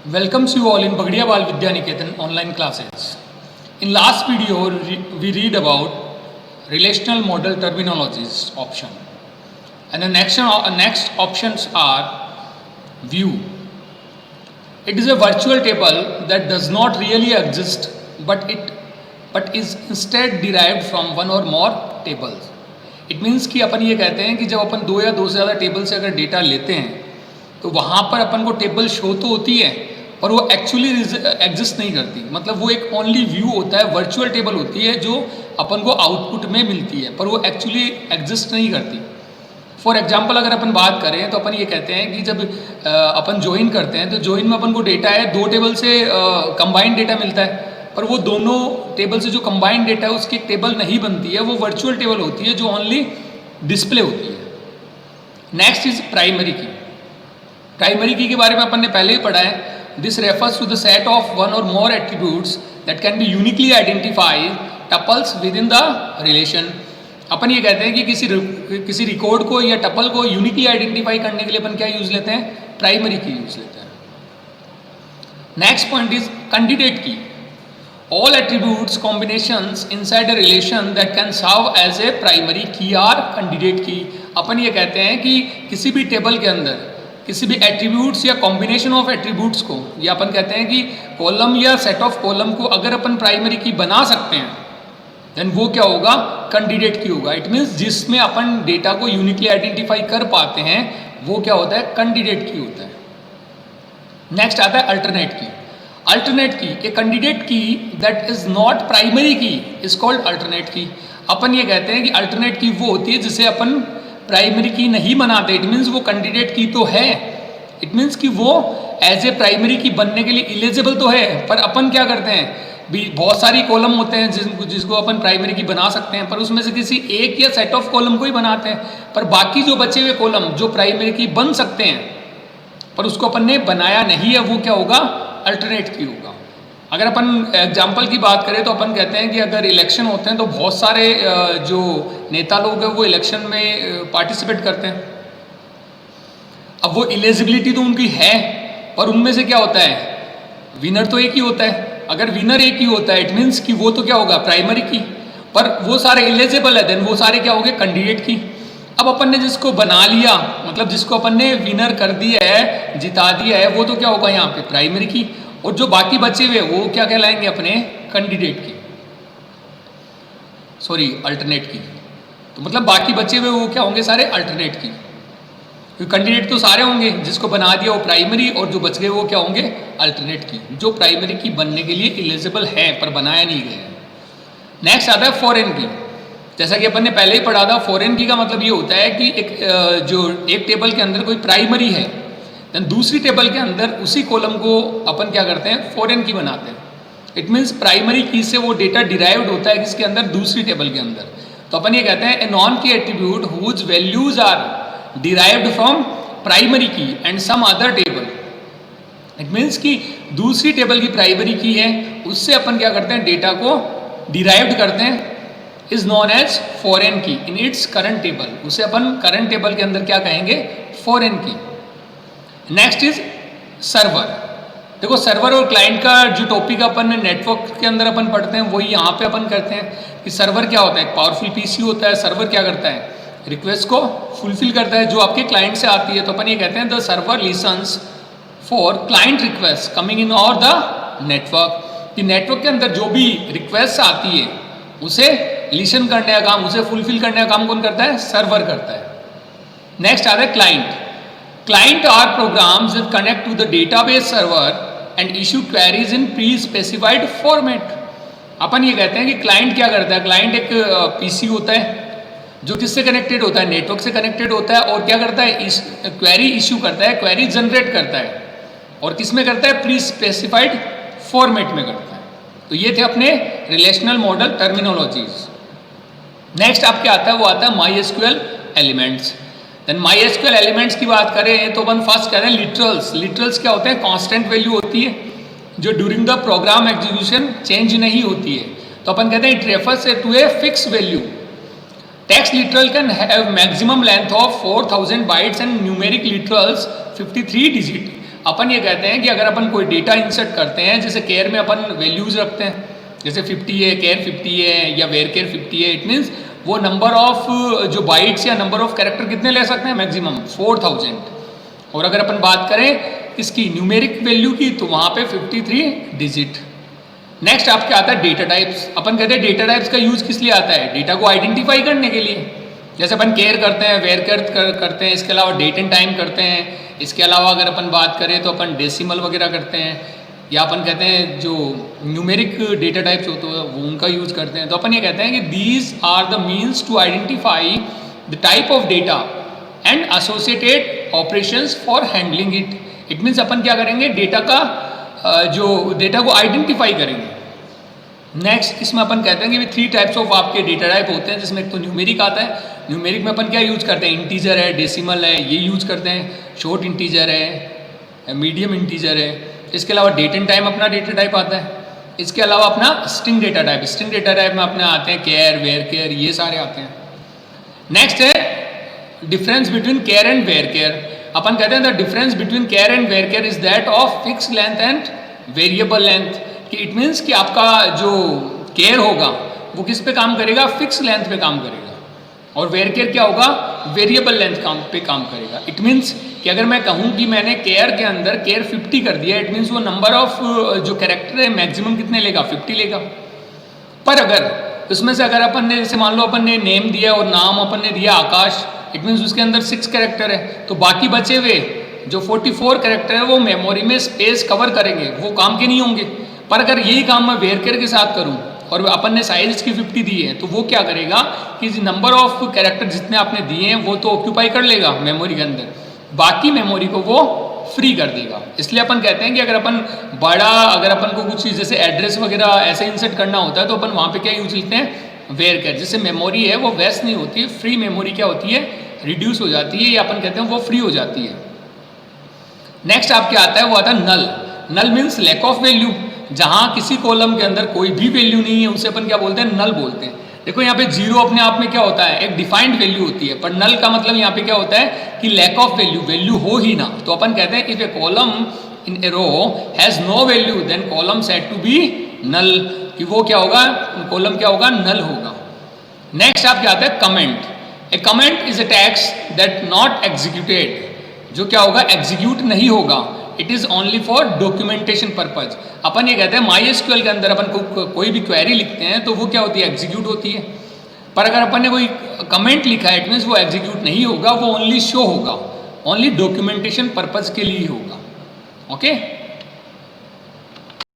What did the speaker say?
Welcomes you all in Pagadiya Bal Vidya Niketan online classes. In last video, we read about relational model terminologies option, and the next options are view. It is a virtual table that does not really exist, but is instead derived from one or more tables. It means कि अपन ये कहते हैं कि जब अपन दो या दो से ज़्यादा टेबल से अगर डेटा लेते हैं तो वहाँ पर अपन को टेबल शो तो होती है पर वो एक्चुअली एग्जिस्ट नहीं करती. मतलब वो एक ओनली व्यू होता है, वर्चुअल टेबल होती है जो अपन को आउटपुट में मिलती है पर वो एक्चुअली एग्जिस्ट नहीं करती. फॉर एग्जाम्पल अगर अपन बात करें तो अपन ये कहते हैं कि जब अपन ज्वाइन करते हैं तो ज्वाइन में अपन को डेटा है दो टेबल से कंबाइंड डेटा मिलता है पर वो दोनों टेबल से जो कंबाइंड डेटा है उसकी एक टेबल नहीं बनती है, वो वर्चुअल टेबल होती है जो ओनली डिस्प्ले होती है. नेक्स्ट इज प्राइमरी की. प्राइमरी की के बारे में अपन ने पहले ही पढ़ा है. This refers to the set of one or more attributes that can be uniquely identified tuples within the relation. अपन ये कहते हैं कि किसी रिकॉर्ड को या टपल को यूनिकली आइडेंटिफाई करने के लिए अपन क्या यूज लेते हैं, प्राइमरी की यूज लेते हैं. नेक्स्ट पॉइंट इज कैंडिडेट की. All attributes combinations inside a relation that can serve as a primary key are candidate key. अपन ये कहते हैं कि किसी भी टेबल के अंदर किसी भी एट्रीब्यूट्स या कॉम्बिनेशन ऑफ एट्रीब्यूट्स को, या अपन कहते हैं कि कॉलम या सेट ऑफ कॉलम को अगर अपन प्राइमरी की बना सकते हैं देन वो क्या होगा, कैंडिडेट की होगा. इट मीन्स जिसमें अपन डेटा को यूनिकली आइडेंटिफाई कर पाते हैं वो क्या होता है, कैंडिडेट की होता है. नेक्स्ट आता है अल्टरनेट की. अल्टरनेट की, ए कैंडिडेट की दैट इज नॉट प्राइमरी की इज कॉल्ड अल्टरनेट की. अपन ये कहते हैं कि अल्टरनेट की वो होती है जिसे अपन प्राइमरी की नहीं बनाते. इट मीन्स वो कैंडिडेट की तो है, इट मीन्स कि वो एज ए प्राइमरी की बनने के लिए इलिजिबल तो है पर अपन क्या करते हैं, बहुत सारी कॉलम होते हैं जिसको अपन प्राइमरी की बना सकते हैं पर उसमें से किसी एक या सेट ऑफ कॉलम को ही बनाते हैं पर बाकी जो बचे हुए कॉलम जो प्राइमरी की बन सकते हैं पर उसको अपन ने बनाया नहीं है वो क्या होगा, अल्टरनेट की होगा. अगर अपन एग्जाम्पल की बात करें तो अपन कहते हैं कि अगर इलेक्शन होते हैं तो बहुत सारे जो नेता लोग हैं वो इलेक्शन में पार्टिसिपेट करते हैं. अब वो इलिजिबिलिटी तो उनकी है पर उनमें से क्या होता है, विनर तो एक ही होता है. अगर विनर एक ही होता है इट मीन्स कि वो तो क्या होगा, प्राइमरी की. पर वो सारे इलिजिबल है देन वो सारे क्या हो गए, कैंडिडेट की. अब अपन ने जिसको बना लिया, मतलब जिसको अपन ने विनर कर दिया है, जिता दिया है, वो तो क्या होगा यहाँ पे प्राइमरी की. और जो बाकी बचे हुए वो क्या कहलाएंगे अपने, कैंडिडेट की, सॉरी अल्टरनेट की. तो मतलब बाकी बचे हुए वो क्या होंगे, सारे अल्टरनेट की. क्योंकि कैंडिडेट तो सारे होंगे, जिसको बना दिया वो प्राइमरी और जो बच गए वो क्या होंगे, अल्टरनेट की, जो प्राइमरी की बनने के लिए इलिजिबल है पर बनाया नहीं गया है. नेक्स्ट आता है फॉरेन की. जैसा कि अपन ने पहले ही पढ़ा था, फॉरेन की का मतलब ये होता है कि एक टेबल के अंदर कोई प्राइमरी है देन दूसरी टेबल के अंदर उसी कॉलम को अपन क्या करते हैं, फॉरेन की बनाते हैं. इट मीन्स प्राइमरी की से वो डेटा डिराइव्ड होता है किसके अंदर, दूसरी टेबल के अंदर. तो अपन ये कहते हैं a non key attribute whose values are derived from primary key and some other table. It means कि दूसरी टेबल की प्राइमरी की है उससे अपन क्या करते हैं, डेटा को डिराइव्ड करते हैं, इज नॉन एज फॉरेन की इन इट्स करंट टेबल. उसे अपन करंट टेबल के अंदर क्या कहेंगे, फॉरेन की. Next is server. देखो सर्वर और क्लाइंट का जो टॉपिक अपन नेटवर्क के अंदर अपन पढ़ते हैं वही यहाँ पे अपन करते हैं कि सर्वर क्या होता है, एक पावरफुल पीसी होता है. सर्वर क्या करता है, रिक्वेस्ट को फुलफिल करता है जो आपके क्लाइंट से आती है. तो अपन ये कहते हैं the server lessons for client request coming in और द नेटवर्क. कि नेटवर्क के अंदर जो भी रिक्वेस्ट आती है उसे लिसन करने का काम, उसे फुलफिल करने का काम कौन करता है, सर्वर करता है. नेक्स्ट आता है client. Client are programs that connect to the database server and issue queries in pre specified format. अपन ये कहते हैं कि क्लाइंट क्या करता है, क्लाइंट एक पीसी होता है जो किससे कनेक्टेड होता है, नेटवर्क से कनेक्टेड होता है और क्या करता है, क्वेरी इशू करता है, क्वेरी जनरेट करता है और किस में करता है, प्री स्पेसिफाइड फॉर्मेट में करता है. तो ये थे अपने रिलेशनल मॉडल टर्मिनोलॉजीज. नेक्स्ट आपके आता है वो आता है MySQL elements. Then MySQL elements की बात करें तो अपन फर्स्ट कहते हैं लिटरल्स. लिटरल्स क्या होते हैं, कांस्टेंट वैल्यू होती है जो during the program execution change नहीं होती है. तो अपन कहते हैं it refers to a fix value. Text literal can have maximum length of 4000 bytes and numeric literals 53 digit. अपन ये कहते हैं कि अगर अपन कोई डेटा इंसर्ट करते हैं, जैसे केयर में अपन वैल्यूज रखते हैं, जैसे 50 है, केयर 50 है या वेयर केयर 50 है, इट मीन्स वो नंबर ऑफ जो बाइट्स या नंबर ऑफ कैरेक्टर कितने ले सकते हैं, मैक्सिमम 4000। और अगर अपन बात करें इसकी न्यूमेरिक वैल्यू की, तो वहाँ पे 53 डिजिट। नेक्स्ट आपके आता है डेटा टाइप्स। अपन कहते हैं डेटा टाइप्स का यूज किस लिए आता है, डेटा को आइडेंटिफाई करने के लिए। जैसे अपन केयर करते हैं, वेयर केयर करते हैं, इसके अलावा डेट एंड टाइम करते हैं, इसके अलावा अगर अपन बात करें तो अपन डेसिमल वगैरह करते हैं, या अपन कहते हैं जो न्यूमेरिक डेटा टाइप्स होते हैं वो उनका यूज़ करते हैं। तो अपन ये कहते हैं कि these are the means to identify the type of data and associated operations for handling it. It means अपन क्या करेंगे, डेटा का जो डेटा को आइडेंटिफाई करेंगे। नेक्स्ट इसमें अपन कहते हैं कि 3 टाइप्स ऑफ आपके डेटा टाइप होते हैं, जिसमें एक तो न्यूमेरिक आता है। न्यूमेरिक में अपन क्या यूज़ करते हैं, इंटीजर है, डेसिमल है, ये यूज़ करते हैं। शॉर्ट इंटीजर है, मीडियम इंटीजर है। इसके अलावा डेट एंड टाइम अपना डेटा टाइप आता है। इसके अलावा अपना string data type, string data type में अपने आते हैं केयर, वेयर केयर, ये सारे आते हैं। नेक्स्ट है difference between char and varchar. अपन कहते हैं the difference between char and varchar is that of fix length and variable length. कि इट मीन्स कि आपका जो केयर होगा वो किस पे काम करेगा, फिक्स लेंथ पे काम करेगा, और वेयर केयर क्या होगा, वेरिएबल लेंथ पे काम करेगा। इट मीन्स कि अगर मैं कहूँ कि मैंने केयर के अंदर केयर 50 कर दिया, इट मीन्स वो नंबर ऑफ जो कैरेक्टर है मैक्सिमम कितने लेगा, 50 लेगा। पर अगर उसमें से अगर अपन ने जैसे मान लो अपन ने नेम दिया और नाम अपन ने दिया आकाश, इट मीन्स उसके अंदर 6 कैरेक्टर है, तो बाकी बचे हुए जो 44 कैरेक्टर है वो मेमोरी में स्पेस कवर करेंगे, वो काम के नहीं होंगे। पर अगर यही काम मैं वेयर केयर के साथ करूँ और अपन ने साइज इसकी 50 दी है, तो वो क्या करेगा कि नंबर ऑफ कैरेक्टर जितने आपने दिए हैं वो तो ऑक्यूपाई कर लेगा मेमोरी के अंदर, बाकी मेमोरी को वो फ्री कर देगा। इसलिए अपन कहते हैं कि अगर अपन अगर अपन को कुछ चीज़ जैसे एड्रेस वगैरह ऐसे इंसर्ट करना होता है, तो अपन वहाँ पे क्या यूज लेते हैं, वेयर केयर। जिससे मेमोरी है वो वेस्ट नहीं होती है, फ्री मेमोरी क्या होती है, रिड्यूस हो जाती है, या अपन कहते हैं वो फ्री हो जाती है। नेक्स्ट आपके आता है वो आता है नल। नल मीन्स लैक ऑफ वैल्यू। जहाँ किसी कॉलम के अंदर कोई भी वैल्यू नहीं है उसे अपन क्या बोलते हैं, नल बोलते हैं। देखो यहाँ पे जीरो अपने आप में क्या होता है, एक डिफाइंड वैल्यू होती है, पर नल का मतलब यहाँ पे क्या होता है कि लैक ऑफ वैल्यू, वैल्यू हो ही ना। तो अपन कहते हैं if a column in a row has no value then column said to be null, कि वो क्या होगा, कॉलम क्या होगा, नल होगा। नेक्स्ट आप क्या आता है comment. A comment is a text that not executed, जो क्या होगा, एग्जीक्यूट नहीं होगा। It is only for documentation purpose. अपन ये कहते हैं MySQL के अंदर अपन कोई भी क्वेरी लिखते हैं तो वो क्या होती है, एग्जीक्यूट होती है। पर अगर अपन ने कोई कमेंट लिखा है, इट मीन्स वो एग्जीक्यूट नहीं होगा, वो ओनली शो होगा, ओनली डॉक्यूमेंटेशन पर्पज के लिए ही होगा। ओके।